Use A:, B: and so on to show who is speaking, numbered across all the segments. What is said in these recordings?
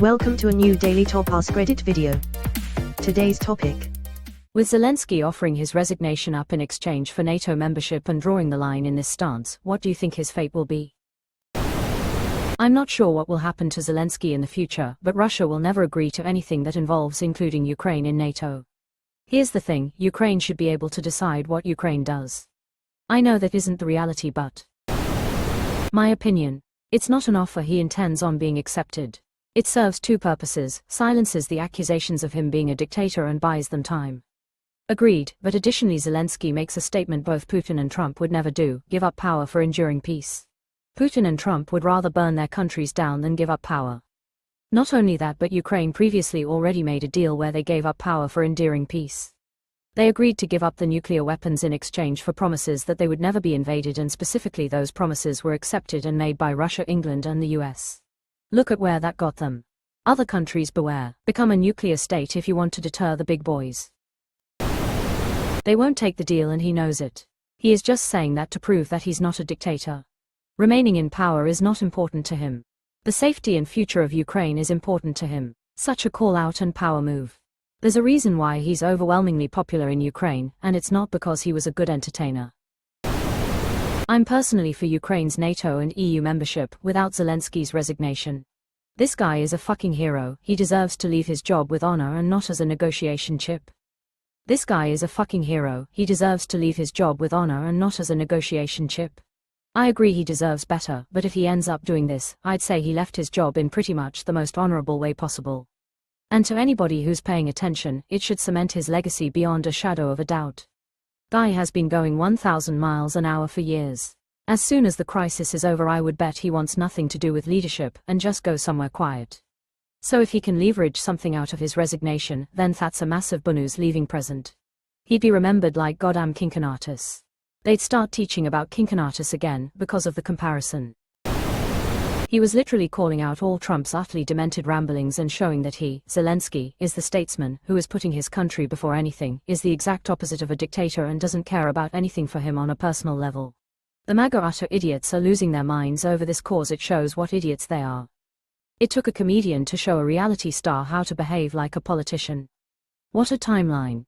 A: Welcome to a new Daily Top Askreddit video. Today's topic.
B: With Zelenskyy offering his resignation up in exchange for NATO membership and drawing the line in this stance, what do you think his fate will be? I'm not sure what will happen to Zelenskyy in the future, but Russia will never agree to anything that involves including Ukraine in NATO. Here's the thing, Ukraine should be able to decide what Ukraine does. I know that isn't the reality, but my opinion. It's not an offer he intends on being accepted. It serves two purposes: silences the accusations of him being a dictator and buys them time. Agreed, but additionally Zelenskyy makes a statement both Putin and Trump would never do: give up power for enduring peace. Putin and Trump would rather burn their countries down than give up power. Not only that, but Ukraine previously already made a deal where they gave up power for enduring peace. They agreed to give up the nuclear weapons in exchange for promises that they would never be invaded, and specifically those promises were accepted and made by Russia, England and the US. Look at where that got them. Other countries beware, become a nuclear state if you want to deter the big boys. They won't take the deal and he knows it. He is just saying that to prove that he's not a dictator. Remaining in power is not important to him. The safety and future of Ukraine is important to him. Such a call-out and power move. There's a reason why he's overwhelmingly popular in Ukraine, and it's not because he was a good entertainer. I'm personally for Ukraine's NATO and EU membership without Zelenskyy's resignation. This guy is a fucking hero. He deserves to leave his job with honor and not as a negotiation chip. This guy is a fucking hero. He deserves to leave his job with honor and not as a negotiation chip. I agree he deserves better, but if he ends up doing this, I'd say he left his job in pretty much the most honorable way possible. And to anybody who's paying attention, it should cement his legacy beyond a shadow of a doubt. Guy has been going 1,000 miles an hour for years. As soon as the crisis is over, I would bet he wants nothing to do with leadership and just go somewhere quiet. So if he can leverage something out of his resignation, then that's a massive bonus leaving present. He'd be remembered like goddamn Cincinnatus. They'd start teaching about Cincinnatus again because of the comparison. He was literally calling out all Trump's utterly demented ramblings and showing that he, Zelenskyy, is the statesman who is putting his country before anything, is the exact opposite of a dictator and doesn't care about anything for him on a personal level. The MAGA utter idiots are losing their minds over this cause. It shows what idiots they are. It took a comedian to show a reality star how to behave like a politician. What a timeline.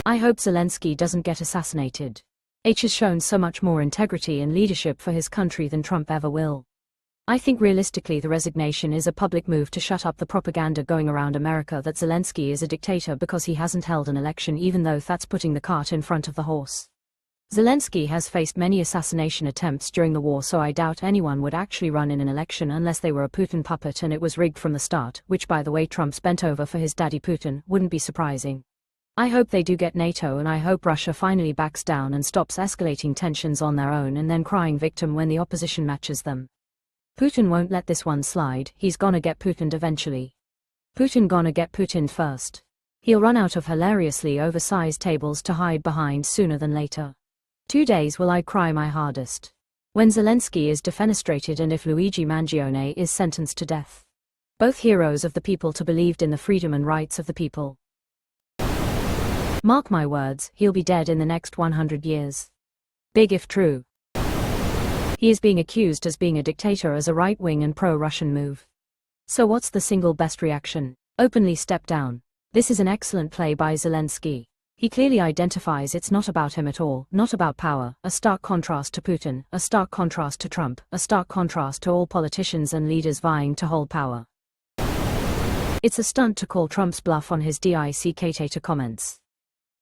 B: I hope Zelenskyy doesn't get assassinated. H has shown so much more integrity and leadership for his country than Trump ever will. I think realistically the resignation is a public move to shut up the propaganda going around America that Zelenskyy is a dictator because he hasn't held an election, even though that's putting the cart in front of the horse. Zelenskyy has faced many assassination attempts during the war, so I doubt anyone would actually run in an election unless they were a Putin puppet and it was rigged from the start, which by the way Trump's bent over for his daddy Putin wouldn't be surprising. I hope they do get NATO, and I hope Russia finally backs down and stops escalating tensions on their own and then crying victim when the opposition matches them. Putin won't let this one slide. He's gonna get Putined eventually. Putin gonna get Putined first. He'll run out of hilariously oversized tables to hide behind sooner than later. 2 days will I cry my hardest. When Zelenskyy is defenestrated and if Luigi Mangione is sentenced to death. Both heroes of the people to believed in the freedom and rights of the people. Mark my words, he'll be dead in the next 100 years. Big if true. He is being accused as being a dictator as a right-wing and pro-Russian move. So what's the single best reaction? Openly step down. This is an excellent play by Zelenskyy. He clearly identifies it's not about him at all, not about power, a stark contrast to Putin, a stark contrast to Trump, a stark contrast to all politicians and leaders vying to hold power. It's a stunt to call Trump's bluff on his dictator comments.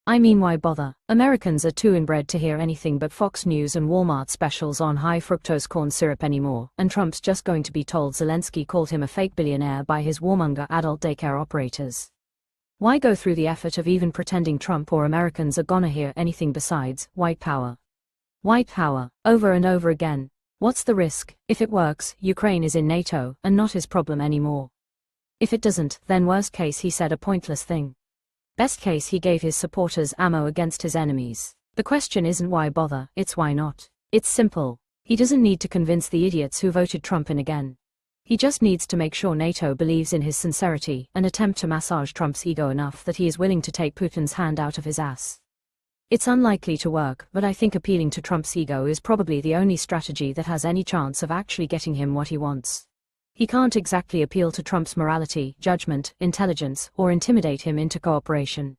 B: I mean, why bother? Americans are too inbred to hear anything but Fox News and Walmart specials on high fructose corn syrup anymore, and Trump's just going to be told Zelenskyy called him a fake billionaire by his warmonger adult daycare operators. Why go through the effort of even pretending Trump or Americans are gonna hear anything besides white power? White power, over and over again. What's the risk? If it works, Ukraine is in NATO, and not his problem anymore. If it doesn't, then worst case he said a pointless thing. Best case he gave his supporters ammo against his enemies. The question isn't why bother, it's why not. It's simple. He doesn't need to convince the idiots who voted Trump in again. He just needs to make sure NATO believes in his sincerity and attempt to massage Trump's ego enough that he is willing to take Putin's hand out of his ass. It's unlikely to work, but I think appealing to Trump's ego is probably the only strategy that has any chance of actually getting him what he wants. He can't exactly appeal to Trump's morality, judgment, intelligence, or intimidate him into cooperation.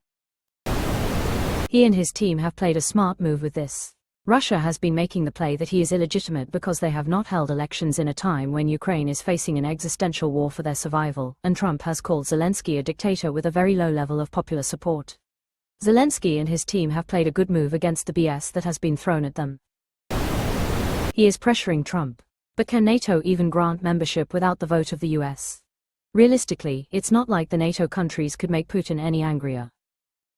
B: He and his team have played a smart move with this. Russia has been making the play that he is illegitimate because they have not held elections in a time when Ukraine is facing an existential war for their survival, and Trump has called Zelenskyy a dictator with a very low level of popular support. Zelenskyy and his team have played a good move against the BS that has been thrown at them. He is pressuring Trump. But can NATO even grant membership without the vote of the US? Realistically, it's not like the NATO countries could make Putin any angrier.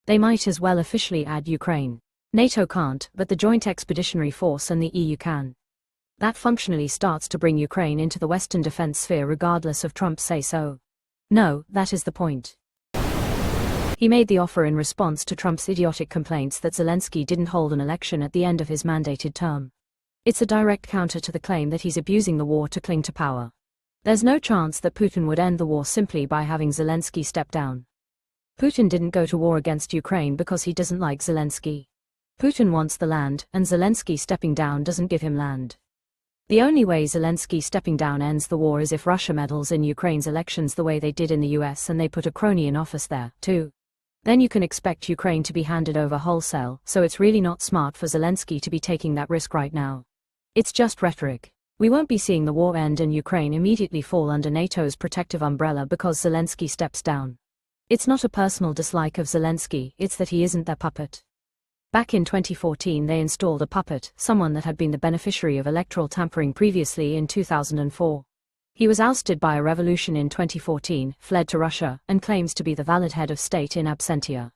B: They might as well officially add Ukraine. NATO can't, but the Joint Expeditionary Force and the EU can. That functionally starts to bring Ukraine into the Western defense sphere regardless of Trump's say-so. No, that is the point. He made the offer in response to Trump's idiotic complaints that Zelenskyy didn't hold an election at the end of his mandated term. It's a direct counter to the claim that he's abusing the war to cling to power. There's no chance that Putin would end the war simply by having Zelenskyy step down. Putin didn't go to war against Ukraine because he doesn't like Zelenskyy. Putin wants the land, and Zelenskyy stepping down doesn't give him land. The only way Zelenskyy stepping down ends the war is if Russia meddles in Ukraine's elections the way they did in the US and they put a crony in office there, too. Then you can expect Ukraine to be handed over wholesale, so it's really not smart for Zelenskyy to be taking that risk right now. It's just rhetoric. We won't be seeing the war end and Ukraine immediately fall under NATO's protective umbrella because Zelenskyy steps down. It's not a personal dislike of Zelenskyy, it's that he isn't their puppet. Back in 2014 they installed a puppet, someone that had been the beneficiary of electoral tampering previously in 2004. He was ousted by a revolution in 2014, fled to Russia, and claims to be the valid head of state in absentia.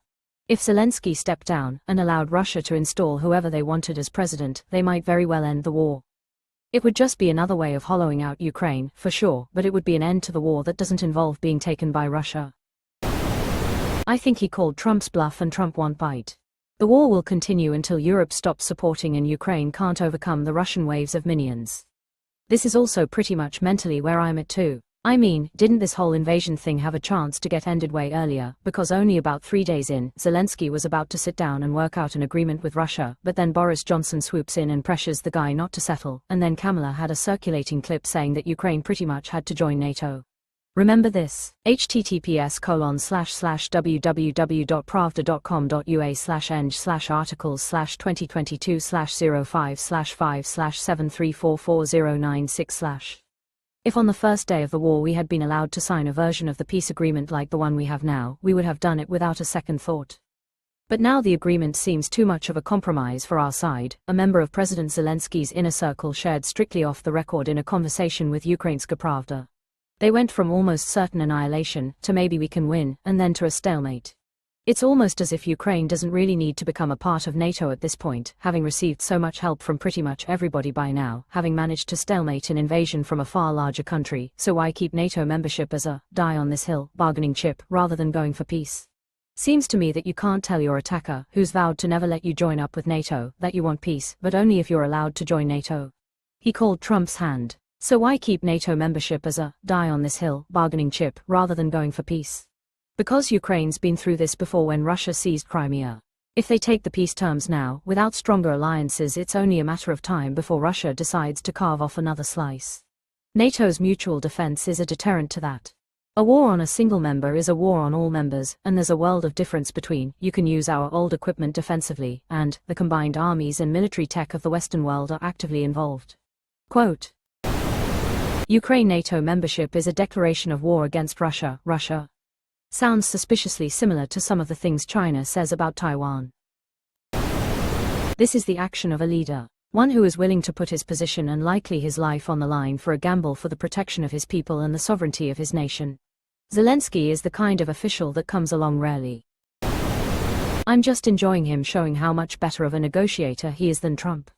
B: If Zelenskyy stepped down and allowed Russia to install whoever they wanted as president, they might very well end the war. It would just be another way of hollowing out Ukraine, for sure, but it would be an end to the war that doesn't involve being taken by Russia. I think he called Trump's bluff and Trump won't bite. The war will continue until Europe stops supporting and Ukraine can't overcome the Russian waves of minions. This is also pretty much mentally where I'm at too. I mean, didn't this whole invasion thing have a chance to get ended way earlier, because only about 3 days in, Zelenskyy was about to sit down and work out an agreement with Russia, but then Boris Johnson swoops in and pressures the guy not to settle, and then Kamala had a circulating clip saying that Ukraine pretty much had to join NATO. Remember this. https://www.pravda.com.ua/eng/articles/2022/05/5/7344096/. If on the first day of the war we had been allowed to sign a version of the peace agreement like the one we have now, we would have done it without a second thought. But now the agreement seems too much of a compromise for our side, a member of President Zelenskyy's inner circle shared strictly off the record in a conversation with Ukrainska Pravda. They went from almost certain annihilation, to maybe we can win, and then to a stalemate. It's almost as if Ukraine doesn't really need to become a part of NATO at this point, having received so much help from pretty much everybody by now, having managed to stalemate an invasion from a far larger country, so why keep NATO membership as a die-on-this-hill bargaining chip rather than going for peace? Seems to me that you can't tell your attacker, who's vowed to never let you join up with NATO, that you want peace, but only if you're allowed to join NATO. He called Trump's hand. So why keep NATO membership as a die-on-this-hill bargaining chip rather than going for peace? Because Ukraine's been through this before when Russia seized Crimea. If they take the peace terms now, without stronger alliances, it's only a matter of time before Russia decides to carve off another slice. NATO's mutual defense is a deterrent to that. A war on a single member is a war on all members, and there's a world of difference between, you can use our old equipment defensively, and, the combined armies and military tech of the Western world are actively involved. Quote, Ukraine NATO membership is a declaration of war against Russia. Russia sounds suspiciously similar to some of the things China says about Taiwan. This is the action of a leader, one who is willing to put his position and likely his life on the line for a gamble for the protection of his people and the sovereignty of his nation. Zelenskyy is the kind of official that comes along rarely. I'm just enjoying him showing how much better of a negotiator he is than Trump.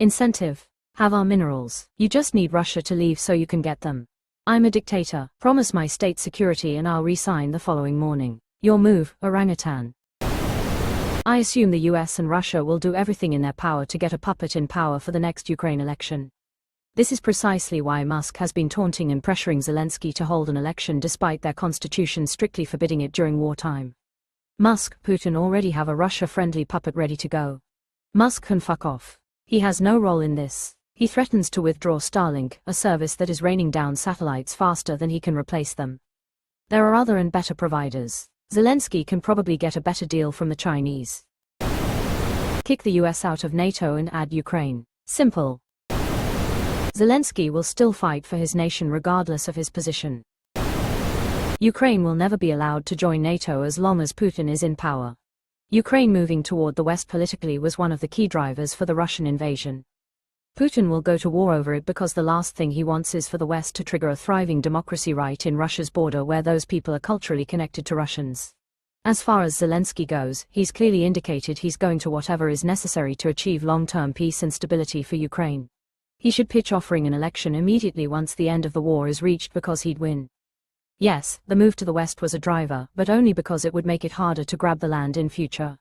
B: Incentive. Have our minerals. You just need Russia to leave so you can get them. I'm a dictator. Promise my state security and I'll resign the following morning. Your move, orangutan. I assume the US and Russia will do everything in their power to get a puppet in power for the next Ukraine election. This is precisely why Musk has been taunting and pressuring Zelenskyy to hold an election despite their constitution strictly forbidding it during wartime. Musk, Putin already have a Russia-friendly puppet ready to go. Musk can fuck off. He has no role in this. He threatens to withdraw Starlink, a service that is raining down satellites faster than he can replace them. There are other and better providers. Zelenskyy can probably get a better deal from the Chinese. Kick the US out of NATO and add Ukraine. Simple. Zelenskyy will still fight for his nation regardless of his position. Ukraine will never be allowed to join NATO as long as Putin is in power. Ukraine moving toward the West politically was one of the key drivers for the Russian invasion. Putin will go to war over it because the last thing he wants is for the West to trigger a thriving democracy right in Russia's border where those people are culturally connected to Russians. As far as Zelenskyy goes, he's clearly indicated he's going to whatever is necessary to achieve long-term peace and stability for Ukraine. He should pitch offering an election immediately once the end of the war is reached because he'd win. Yes, the move to the West was a driver, but only because it would make it harder to grab the land in future.